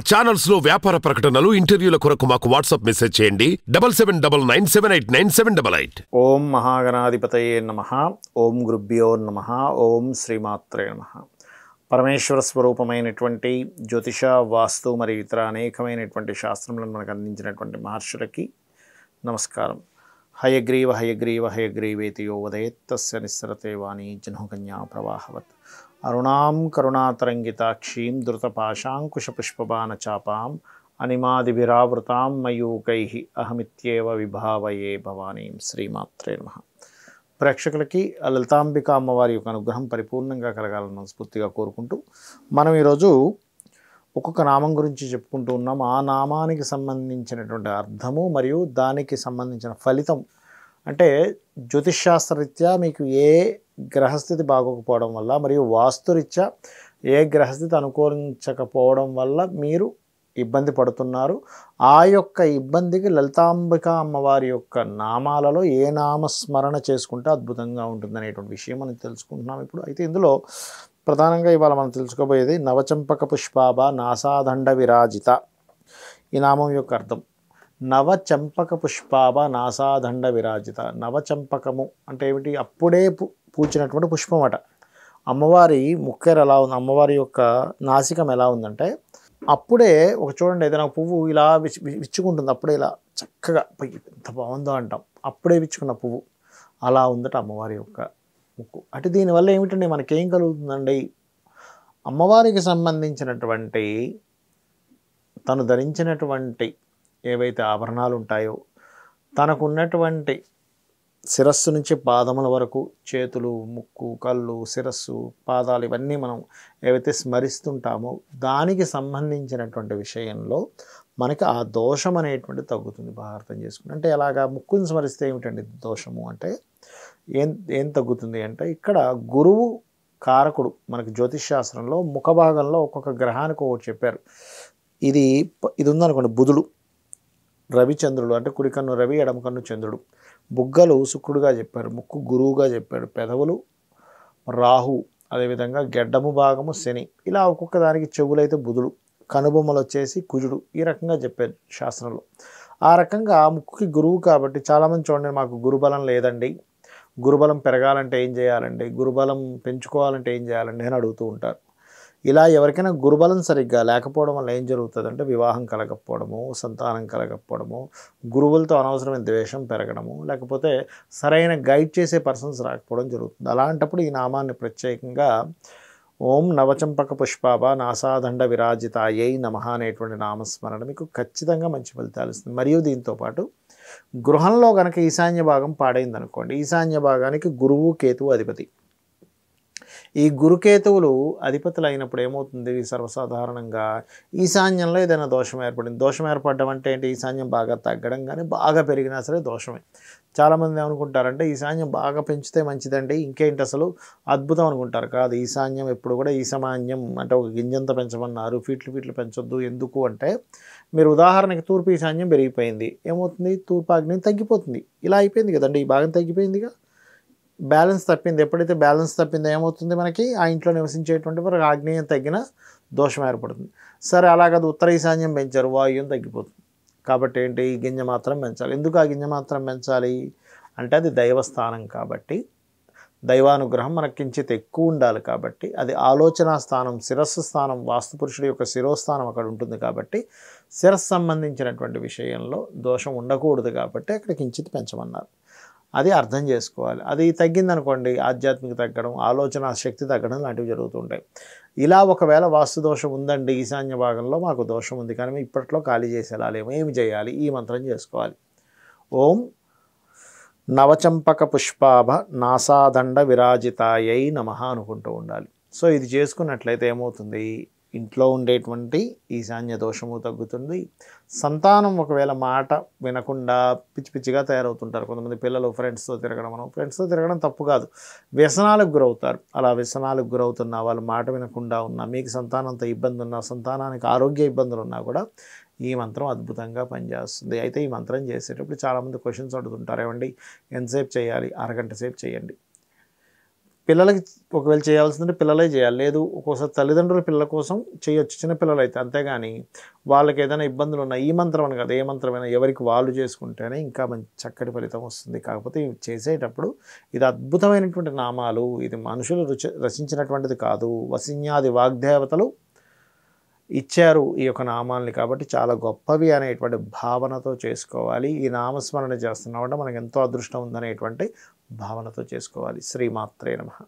Channels లో వ్యాపార ప్రకటనలు ఇంటర్వ్యూల కొరకు మాకు వాట్సాప్ మెసేజ్ చేయండి 7799789788. ఓం మహాగణాధిపతయే నమః. ఓం గురుభ్యో నమః. ఓం శ్రీమాత్రే నమః. పరమేశ్వర స్వరూపమైనటువంటి జ్యోతిష, వాస్తు మరియు ఇతర అనేకమైనటువంటి శాస్త్రములను మనకు అందించినటువంటి మహర్షులకి నమస్కారం. హయగ్రీవ హయగ్రీవ హయగ్రీవేతి యో వదేత్ తస్య నిస్సరతే వాణి జహ్నుకన్యా ప్రవాహవత్. అరుణాం కరుణాతరంగితాక్షీం ధృతపాశాంకుశపుష్పబాణచాపాం అనిమాదిభిరావృతాం మయూకైః అహమిత్యేవ విభావయే భవానీం. శ్రీమాత్రే నమః. ప్రేక్షకులకి లలితాంబిక అమ్మవారి యొక్క అనుగ్రహం పరిపూర్ణంగా కలగాలని మనస్ఫూర్తిగా కోరుకుంటూ మనం ఈరోజు ఒక్కొక్క నామం గురించి చెప్పుకుంటూ ఉన్నాం. ఆ నామానికి సంబంధించినటువంటి అర్థము మరియు దానికి సంబంధించిన ఫలితం, అంటే జ్యోతిష్శాస్త్రరీత్యా మీకు ఏ గ్రహస్థితి బాగోకపోవడం వల్ల మరియు వాస్తురీత్యా ఏ గ్రహస్థితి అనుకూలించకపోవడం వల్ల మీరు ఇబ్బంది పడుతున్నారు, ఆ యొక్క ఇబ్బందికి లలితాంబిక అమ్మవారి యొక్క నామాలలో ఏ నామస్మరణ చేసుకుంటే అద్భుతంగా ఉంటుందనేటువంటి విషయం మనం తెలుసుకుంటున్నాం ఇప్పుడు. అయితే ఇందులో ప్రధానంగా ఇవాళ మనం తెలుసుకోబోయేది నవచంపక పుష్పాభ నాసాదండ విరాజిత. ఈ నామం యొక్క అర్థం నవచంపక పుష్పాభ నాసాదండ విరాజిత. నవచంపకము అంటే ఏమిటి? అప్పుడే పూచినటువంటి పుష్పం అట. అమ్మవారి ముక్కెర ఎలా ఉంది, అమ్మవారి యొక్క నాసికం ఎలా ఉందంటే అప్పుడే ఒక చూడండి, ఏదైనా పువ్వు ఇలా విచ్చుకుంటుంది, అప్పుడే ఇలా చక్కగా ఎంత బాగుందో అంటాం, అప్పుడే విచ్చుకున్న పువ్వు అలా ఉందట అమ్మవారి యొక్క ముక్కు. అంటే దీనివల్ల ఏమిటండి, మనకేం కలుగుతుందండి? అమ్మవారికి సంబంధించినటువంటి తను ధరించినటువంటి ఏవైతే ఆభరణాలు ఉంటాయో, తనకున్నటువంటి శిరస్సు నుంచి పాదముల వరకు, చేతులు, ముక్కు, కళ్ళు, శిరస్సు, పాదాలు, ఇవన్నీ మనం ఏవైతే స్మరిస్తుంటామో దానికి సంబంధించినటువంటి విషయంలో మనకి ఆ దోషం అనేటువంటి తగ్గుతుంది. బాగా అర్థం చేసుకుని, అంటే ఎలాగా ముక్కుని స్మరిస్తే ఏమిటండి దోషము అంటే ఏం తగ్గుతుంది అంటే, ఇక్కడ గురువు కారకుడు మనకి జ్యోతిష్ శాస్త్రంలో ముఖ భాగంలో ఒక్కొక్క గ్రహానికి ఒకటి చెప్పారు. ఇది ఉందనుకోండి, బుధుడు, రవిచంద్రుడు, అంటే కుడి కన్ను రవి, ఎడమ కన్ను చంద్రుడు, బుగ్గలు శుక్రుడుగా చెప్పారు, ముక్కు గురువుగా చెప్పాడు, పెదవులు రాహు, అదేవిధంగా గెడ్డము భాగము శని, ఇలా ఒక్కొక్క దానికి చెవులైతే బుధుడు, కనుబొమ్మలు వచ్చేసి కుజుడు, ఈ రకంగా చెప్పారు శాస్త్రంలో. ఆ రకంగా ముక్కుకి గురువు కాబట్టి చాలామంది చూడండి, మాకు గురుబలం లేదండి, గురుబలం పెరగాలంటే ఏం చేయాలండి, గురుబలం పెంచుకోవాలంటే ఏం చేయాలండి అని అడుగుతూ ఉంటారు. ఇలా ఎవరికైనా గురుబలం సరిగ్గా లేకపోవడం వల్ల ఏం జరుగుతుందంటే వివాహం కలగకపోవడము, సంతానం కలగకపోవడము, గురువులతో అనవసరమైన ద్వేషం పెరగడము, లేకపోతే సరైన గైడ్ చేసే పర్సన్స్ రాకపోవడం జరుగుతుంది. అలాంటప్పుడు ఈ నామాన్ని ప్రత్యేకంగా ఓం నవచంపక పుష్పాభ నాసాదండ విరాజితాయై నమః అనేటువంటి నామస్మరణ మీకు ఖచ్చితంగా మంచి ఫలితాలు ఇస్తుంది. మరియు దీంతోపాటు గృహంలో కనుక ఈశాన్య భాగం పాడైంది అనుకోండి, ఈశాన్య భాగానికి గురువు కేతువు అధిపతి. ఈ గురుకేతువులు అధిపతులు అయినప్పుడు ఏమవుతుంది, సర్వసాధారణంగా ఈశాన్యంలో ఏదైనా దోషం ఏర్పడింది. దోషం ఏర్పడడం అంటే ఏంటి? ఈశాన్యం బాగా తగ్గడం, కానీ బాగా పెరిగినా సరే దోషమే. చాలామంది ఏమనుకుంటారంటే ఈశాన్యం బాగా పెంచితే మంచిదండి, ఇంకేంటి అసలు అద్భుతం అనుకుంటారు. కాదు, ఈశాన్యం ఎప్పుడు కూడా ఈశామాన్యం అంటే ఒక గింజంత పెంచమన్నారు, ఫీట్లు పెంచొద్దు. ఎందుకు అంటే, మీరు ఉదాహరణకి తూర్పు ఈశాన్యం పెరిగిపోయింది, ఏమవుతుంది? తూర్పు ఆగ్నేయం తగ్గిపోతుంది. ఇలా అయిపోయింది కదండి, ఈ భాగం తగ్గిపోయిందిగా, బ్యాలెన్స్ తప్పింది. ఎప్పుడైతే బ్యాలెన్స్ తప్పిందో ఏమవుతుంది, మనకి ఆ ఇంట్లో నివసించేటువంటి వారికి ఆగ్నేయం తగ్గిన దోషం ఏర్పడుతుంది. సరే, అలాగది ఉత్తర ఈశాన్యం పెంచారు, వాయువ్యం తగ్గిపోతుంది. కాబట్టి ఏంటి, ఈ గింజ మాత్రం పెంచాలి. ఎందుకు ఆ గింజ మాత్రం పెంచాలి అంటే, అది దైవస్థానం కాబట్టి, దైవానుగ్రహం మనకి కించిత్ ఎక్కువ ఉండాలి కాబట్టి, అది ఆలోచనా స్థానం, శిరస్సు స్థానం, వాస్తుపురుషుడి యొక్క శిరోస్థానం అక్కడ ఉంటుంది కాబట్టి, శిరస్సు సంబంధించినటువంటి విషయంలో దోషం ఉండకూడదు కాబట్టి అక్కడ కించిత్ పెంచమన్నారు. అది అర్థం చేసుకోవాలి. అది తగ్గిందనుకోండి, ఆధ్యాత్మిక తగ్గడం, ఆలోచన శక్తి తగ్గడం లాంటివి జరుగుతుంటాయి. ఇలా ఒకవేళ వాస్తు దోషం ఉందండి, ఈశాన్య భాగంలో మాకు దోషం ఉంది, కానీ మేము ఇప్పట్లో ఖాళీ చేసేలా లేము, ఏమి చేయాలి? ఈ మంత్రం చేసుకోవాలి. ఓం నవచంపక పుష్పాభ నాసాదండ విరాజితాయై నమః అనుకుంటూ ఉండాలి. సో ఇది చేసుకున్నట్లయితే ఏమవుతుంది, ఇంట్లో ఉండేటువంటి ఈశాన్య దోషము తగ్గుతుంది. సంతానం ఒకవేళ మాట వినకుండా పిచ్చిగా తయారవుతుంటారు కొంతమంది పిల్లలు, ఫ్రెండ్స్తో తిరగడం తప్పు కాదు, వ్యసనాలకు గురవుతారు. అలా వ్యసనాలకు గురవుతున్న వాళ్ళు, మాట వినకుండా ఉన్నా, మీకు సంతానంతో ఇబ్బంది ఉన్నా, సంతానానికి ఆరోగ్య ఇబ్బందులు ఉన్నా కూడా ఈ మంత్రం అద్భుతంగా పనిచేస్తుంది. అయితే ఈ మంత్రం చేసేటప్పుడు చాలామంది క్వశ్చన్స్ అడుగుతుంటారు, ఏమండి ఎంతసేపు చేయాలి? అరగంట సేపు చేయండి. పిల్లలకి ఒకవేళ చేయాల్సిందంటే పిల్లలే చేయాలి. లేదు ఒక్కోసారి తల్లిదండ్రులు పిల్లల కోసం చేయొచ్చు చిన్న పిల్లలైతే. అంతేగాని వాళ్ళకి ఏదైనా ఇబ్బందులు ఉన్నాయి ఈ మంత్రం అని కాదు, ఏ మంత్రమైనా ఎవరికి వాళ్ళు చేసుకుంటేనే ఇంకా మంచి చక్కటి ఫలితం వస్తుంది. కాకపోతే ఇవి చేసేటప్పుడు ఇది అద్భుతమైనటువంటి నామాలు, ఇది మనుషులు రచించినటువంటిది కాదు. వసిన్యాది వాగ్దేవతలు ఇచ్చారు ఈ యొక్క నామాల్ని. కాబట్టి చాలా గొప్పవి అనేటువంటి భావనతో చేసుకోవాలి. ఈ నామస్మరణ చేస్తున్నామంటే మనకు ఎంతో అదృష్టం ఉందనేటువంటి భావనతో చేసుకోవాలి. శ్రీమాత్రే నమః.